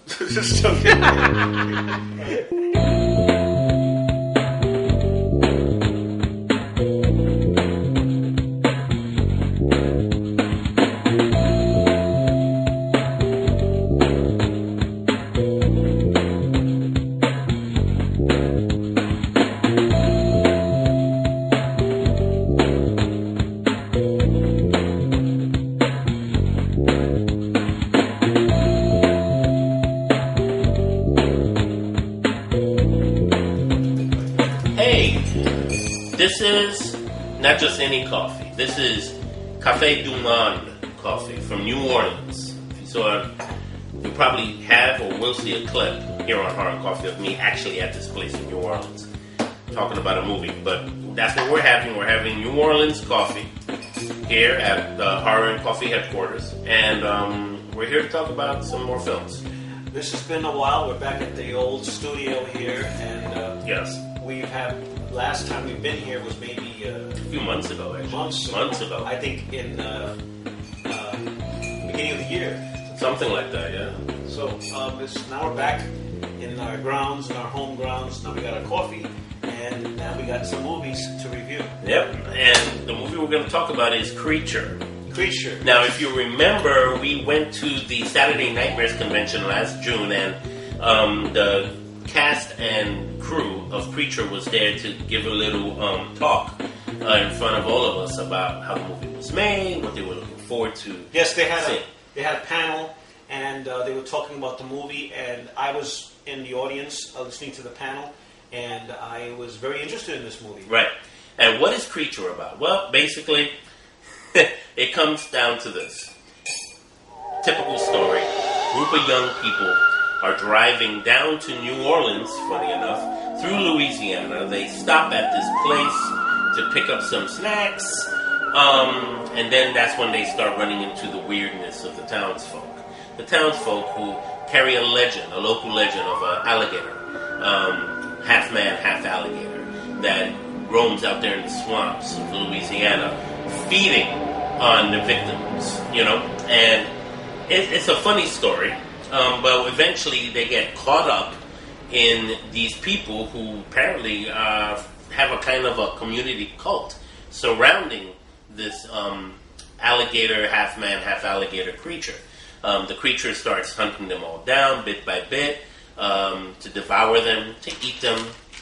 Just joking. This is not just any coffee. This is Café du Monde coffee from New Orleans. If you saw it, you probably have or will see a clip here on Horror and Coffee of me actually at this place in New Orleans talking about a movie. But that's what we're having. We're having New Orleans coffee here at the Horror and Coffee headquarters. And we're here to talk about some more films. This has been a while. We're back at the old studio here. And yes. We've had... Last time we've been here was maybe a few months ago, actually. Months ago. I think in beginning of the year. Something like that, yeah. So now we're back in our grounds, in our home grounds. Now we got our coffee, and now we got some movies to review. Yep, and the movie we're going to talk about is Creature. Creature. Now, if you remember, we went to the Saturday Nightmares convention last June, and the cast and crew of Creature was there to give a little talk in front of all of us about how the movie was made, what they were looking forward to. Yes, they had a panel, and they were talking about the movie, and I was in the audience listening to the panel, and I was very interested in this movie. Right. And what is Creature about? Well, basically, it comes down to this. Typical story. Group of young people are driving down to New Orleans, funny enough, through Louisiana. They stop at this place to pick up some snacks, and then that's when they start running into the weirdness of the townsfolk. The townsfolk who carry a legend, a local legend of an alligator, half man, half alligator, that roams out there in the swamps of Louisiana, feeding on the victims, and it's a funny story. But eventually they get caught up in these people who apparently have a kind of a community cult surrounding this alligator, half man, half alligator creature. The creature starts hunting them all down bit by bit to devour them, to eat them,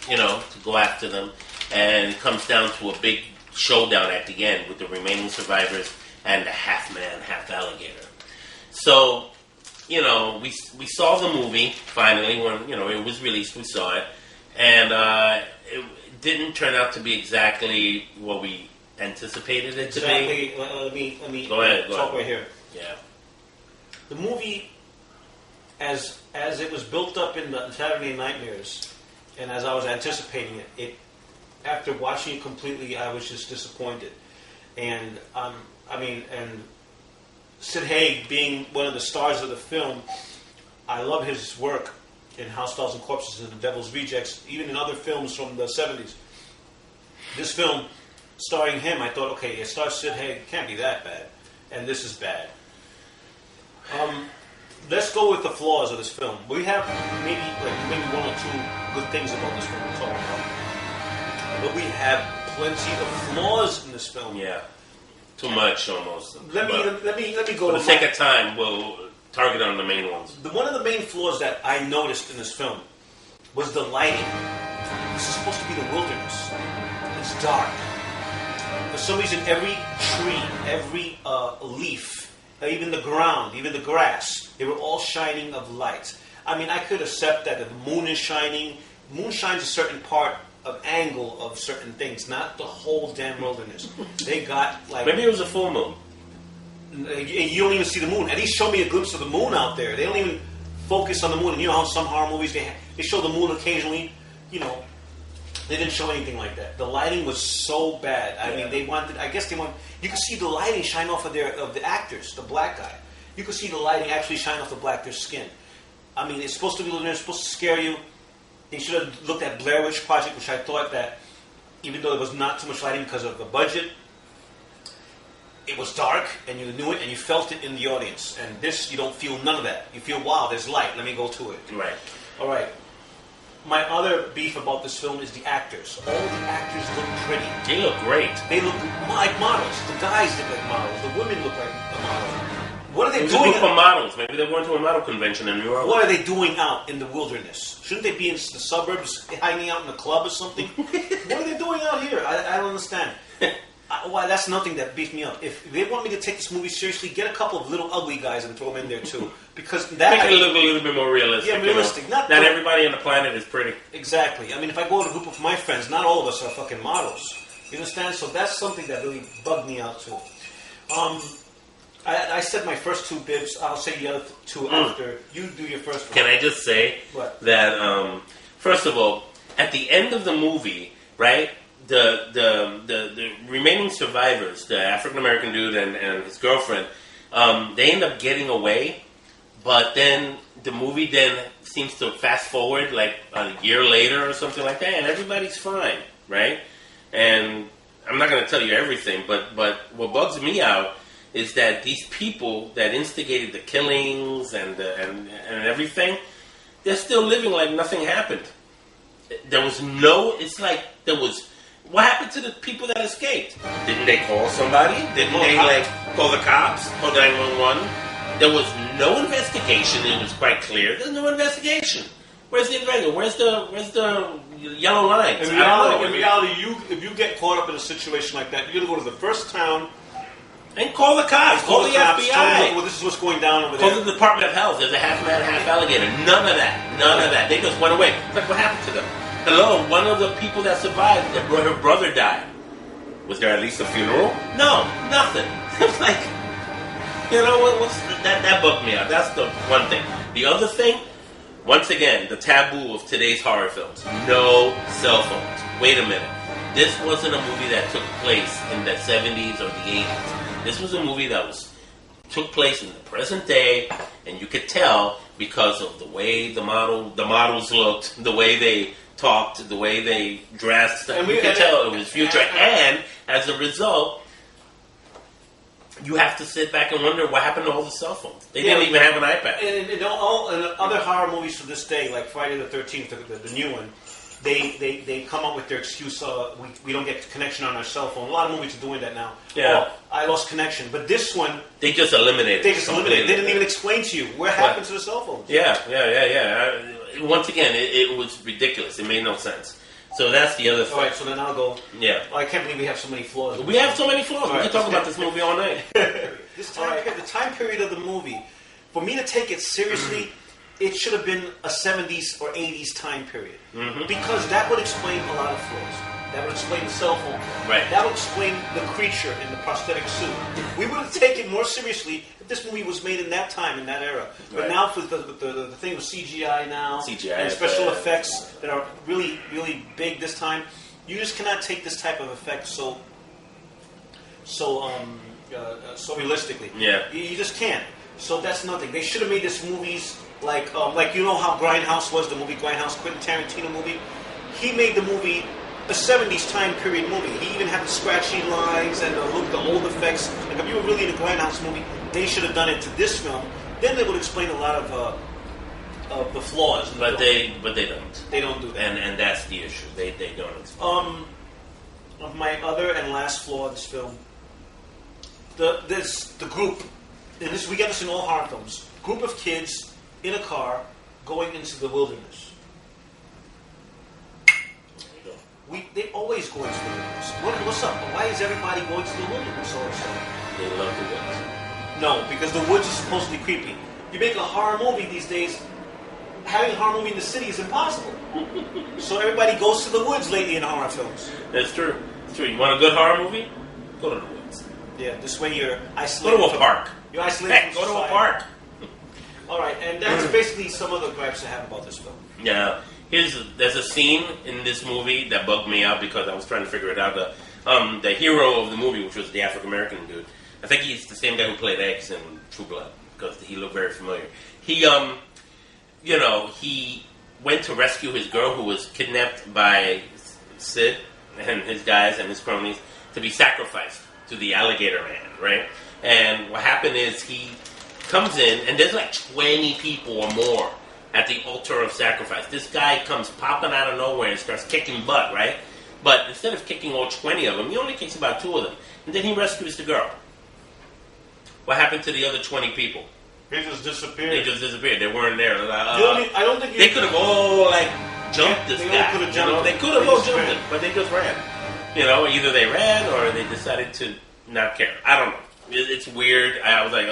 to go after them. And it comes down to a big showdown at the end with the remaining survivors and the half man, half alligator. So... we saw the movie finally when it was released. We saw it, and it didn't turn out to be exactly what we anticipated it to be. Let me go ahead. Right here. Yeah. The movie, as it was built up in the Saturday Nightmares, and as I was anticipating it, after watching it completely, I was just disappointed, and Sid Haig being one of the stars of the film, I love his work in House, Dolls, and Corpses and The Devil's Rejects, even in other films from the 70s. This film, starring him, I thought, okay, it stars Sid Haig, can't be that bad, and this is bad. Let's go with the flaws of this film. We have maybe one or two good things about this film we'll talk about, but we have plenty of flaws in this film. Yeah. Too much, almost. Let me go. For the sake of time, we'll target on the main ones. One of the main flaws that I noticed in this film was the lighting. This is supposed to be the wilderness. It's dark. For some reason, every tree, every leaf, even the ground, even the grass, they were all shining of light. I mean, I could accept that if the moon is shining. The moon shines a certain part of angle of certain things, not the whole damn wilderness. They got like... Maybe it was a full moon. You don't even see the moon. At least show me a glimpse of the moon out there. They don't even focus on the moon. And you know how some horror movies, they show the moon occasionally? They didn't show anything like that. The lighting was so bad. I mean, you could see the lighting shine off of the actors, the black guy. You could see the lighting actually shine off their skin. I mean, it's supposed to be, it's supposed to scare you. They should have looked at Blair Witch Project, which I thought that, even though there was not too much lighting because of the budget, it was dark, and you knew it, and you felt it in the audience. And this, you don't feel none of that. You feel, wow, there's light. Let me go to it. Right. All right. My other beef about this film is the actors. All the actors look pretty. They look great. They look like models. The guys look like models. The women look like a model. What are they It was doing? a group of models. Maybe they're going to a model convention in New York. What are they doing out in the wilderness? Shouldn't they be in the suburbs, hanging out in a club or something? What are they doing out here? I don't understand. Why? That's nothing that beats me up. If they want me to take this movie seriously, get a couple of little ugly guys and throw them in there too, because that make it look a little bit more realistic. Yeah, realistic. You know? Not everybody on the planet is pretty. Exactly. I mean, if I go with a group of my friends, not all of us are fucking models. You understand? So that's something that really bugged me out too. I said my first two bibs. I'll say the other two after. You do your first one. Can I just say what? That first of all, at the end of the movie, right? The remaining survivors, the African American dude and his girlfriend, they end up getting away, but then the movie then seems to fast forward like a year later or something like that, and everybody's fine, right? And I'm not going to tell you everything, but what bugs me out is that these people that instigated the killings and everything, they're still living like nothing happened. There was no. It's like there was. What happened to the people that escaped? Didn't they call somebody? Didn't they call the cops? Call 911? There was no investigation. It was quite clear. There's no investigation. Where's the investigation? Where's the yellow lines? In reality, if you get caught up in a situation like that, you're gonna go to the first town and call the cops. Call the cops, FBI. Tell them, well, this is what's going down over there. Call the Department of Health. There's a half man, half alligator. None of that. They just went away. It's like, what happened to them? Hello, one of the people that survived, her brother died. Was there at least a funeral? No, nothing. It's like, you know, that bugged me out. That's the one thing. The other thing, once again, the taboo of today's horror films. No cell phones. Wait a minute. This wasn't a movie that took place in the 70s or the 80s. This was a movie that took place in the present day, and you could tell because of the way the models looked, the way they talked, the way they dressed. You could tell it was future. And as a result, you have to sit back and wonder what happened to all the cell phones. They didn't even have an iPad. And other horror movies to this day, like Friday the 13th, the new one, they come up with their excuse, we don't get connection on our cell phone. A lot of movies are doing that now. Yeah. I lost connection. But this one... They just eliminated it. They didn't even explain to you what happened to the cell phones. Yeah. Once again, it was ridiculous. It made no sense. So that's the other thing. All right, so then I'll go... Yeah. Oh, I can't believe we have so many flaws. We have so many flaws. We can talk about this movie all night. The time period of the movie, for me to take it seriously... It should have been a 70s or 80s time period. Mm-hmm. Because that would explain a lot of flaws. That would explain the cell phone. Right. That would explain the creature in the prosthetic suit. We would have taken it more seriously if this movie was made in that time, in that era. But right. Now, for the thing with CGI now, CGI and special effects that are really, really big this time, you just cannot take this type of effect so realistically. Yeah. You just can't. So that's nothing. They should have made this movies... Like you know how Grindhouse was, the movie Grindhouse, Quentin Tarantino movie? He made the movie a 70s time period movie. He even had the scratchy lines and the old effects. Like if you were really in a Grindhouse movie, they should have done it to this film. Then they would explain a lot of the flaws. But they don't. They don't do that. And that's the issue. They don't explain. Of my other and last flaw in this film, the group, and this we get this in all horror films, group of kids in a car going into the wilderness. They always go into the wilderness. What's up? Why is everybody going to the wilderness all of a sudden? They love the woods. No, because the woods is supposedly creepy. You make a horror movie these days, having a horror movie in the city is impossible. So everybody goes to the woods lately in horror films. That's true. It's true. You want a good horror movie? Go to the woods. Yeah, this way you're isolated. Go to a park. You're isolated from go to a society. park. All right, and that's basically some of the gripes I have about this film. Yeah, there's a scene in this movie that bugged me out because I was trying to figure it out. The hero of the movie, which was the African American dude, I think he's the same guy who played X in True Blood because he looked very familiar. He went to rescue his girl who was kidnapped by Sid and his guys and his cronies to be sacrificed to the alligator man, right? And what happened is he comes in, and there's like 20 people or more at the altar of sacrifice. This guy comes popping out of nowhere and starts kicking butt, right? But instead of kicking all 20 of them, he only kicks about 2 of them. And then he rescues the girl. What happened to the other 20 people? They just disappeared. They weren't there. I don't think they could have all jumped this guy. They could have all jumped him, but they just ran. Either they ran or they decided to not care. I don't know. It's weird. I was like,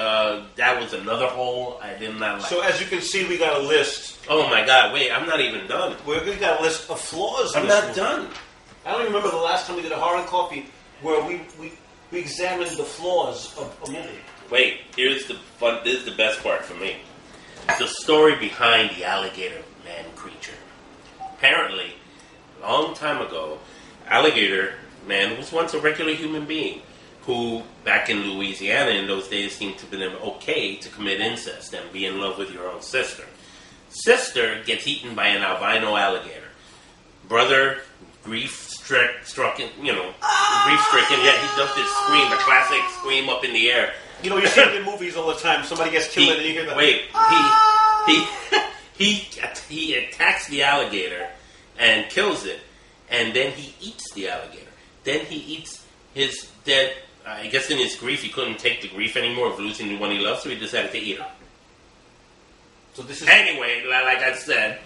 that was another hole I did not like. So as you can see, we got a list. Oh my God! Wait, I'm not even done. We got a list of flaws. I'm not done. I don't even remember the last time we did a Horror and Coffee where we examined the flaws of a movie. Wait, here's the fun. This is the best part for me. The story behind the alligator man creature. Apparently, a long time ago, alligator man was once a regular human being who, back in Louisiana in those days, seemed to have been okay to commit incest and be in love with your own sister. Sister gets eaten by an albino alligator. Brother, grief-stricken, yeah, he does this scream, the classic scream up in the air. You see it in movies all the time. Somebody gets killed and you hear that. Wait, he attacks the alligator and kills it, and then he eats the alligator. Then he eats his dead. I guess in his grief, he couldn't take the grief anymore of losing the one he loved, so he decided to eat her. So this is anyway, like I said,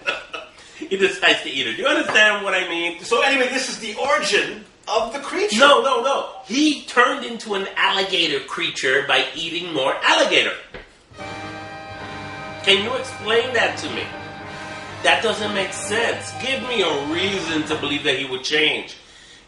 he decides to eat her. Do you understand what I mean? So anyway, this is the origin of the creature. No. He turned into an alligator creature by eating more alligator. Can you explain that to me? That doesn't make sense. Give me a reason to believe that he would change.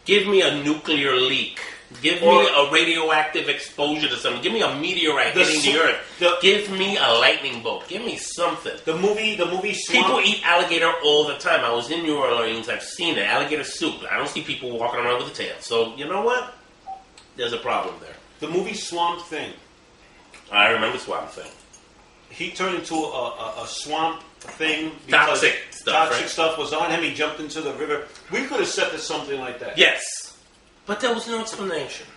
Give me a nuclear leak. Give me a radioactive exposure to something. Give me a meteorite hitting the earth. Give me a lightning bolt. Give me something. The movie Swamp. People eat alligator all the time. I was in New Orleans. I've seen it. Alligator soup. I don't see people walking around with a tail. So, you know what? There's a problem there. The movie Swamp Thing. I remember Swamp Thing. He turned into a swamp thing because toxic stuff was on him. He jumped into the river. We could have set to something like that. Yes. But there was no explanation.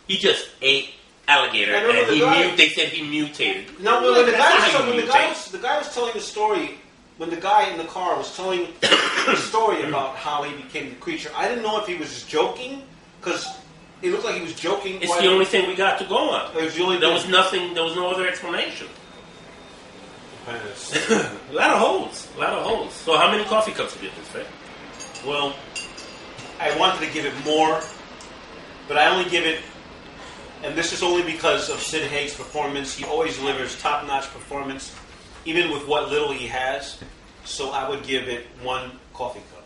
He just ate alligator, and they said he mutated. No, when the guy was telling the story, when the guy in the car was telling the story about how he became the creature, I didn't know if he was just joking, because it looked like he was joking. It's the only thing we got to go on. It was the only there was nothing. There was no other explanation. A lot of holes. So how many coffee cups did you get this, right? Well, I wanted to give it more, but I only give it, and this is only because of Sid Haig's performance. He always delivers top-notch performance, even with what little he has. So I would give it 1 coffee cup.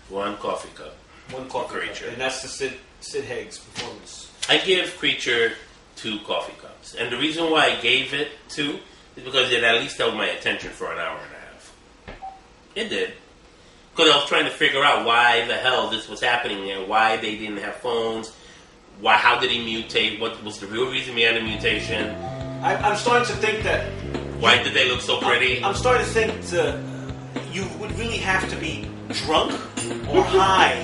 1 coffee cup. 1 coffee Creature. cup. And that's the Sid Haig's performance. I give Creature 2 coffee cups. And the reason why I gave it 2 is because it at least held my attention for an hour and a half. It did. Because I was trying to figure out why the hell this was happening and why they didn't have phones. How did he mutate? What was the real reason behind the mutation? I'm starting to think that... Why did they look so pretty? I'm starting to think you would really have to be drunk or high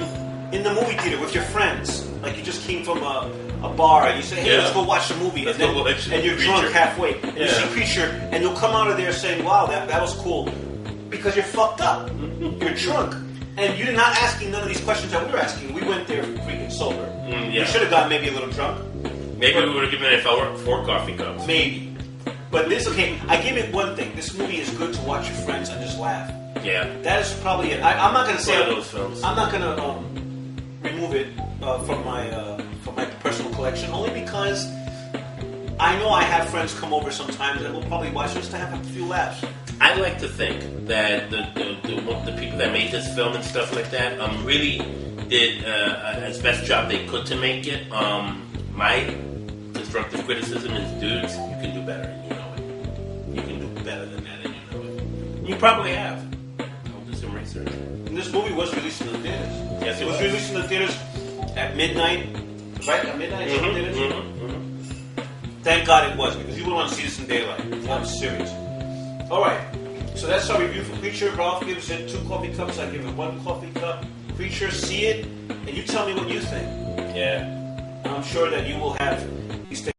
in the movie theater with your friends. Like you just came from a bar and you say, hey, let's go watch a movie. And you're drunk halfway. And you see Creature and you'll come out of there saying, wow, that was cool. Because you're fucked up. You're drunk. And you're not asking none of these questions that we were asking. We went there freaking sober. We should have gotten maybe a little drunk. Maybe we would have given it 4 coffee cups. Maybe. But I give it one thing. This movie is good to watch your friends and just laugh. Yeah. That is probably it. I'm not going to say... One of those films. I'm not going to remove it from my personal collection, only because I know I have friends come over sometimes and we'll probably watch just to have a few laughs. I like to think that the people that made this film and stuff like that really did as best job they could to make it. My constructive criticism is, dudes, you can do better and you know it. You can do better than that and you know it. You probably have. I'll do some research. And this movie was released in the theaters. Yes, it was released in the theaters at midnight. Right? At midnight in the theaters? Thank God it was, because you wouldn't want to see this in daylight. I'm serious. Alright, so that's our review for Creature. Ralph gives it 2 coffee cups. I give it 1 coffee cup. Creature, see it, and you tell me what you think. Yeah. I'm sure that you will have these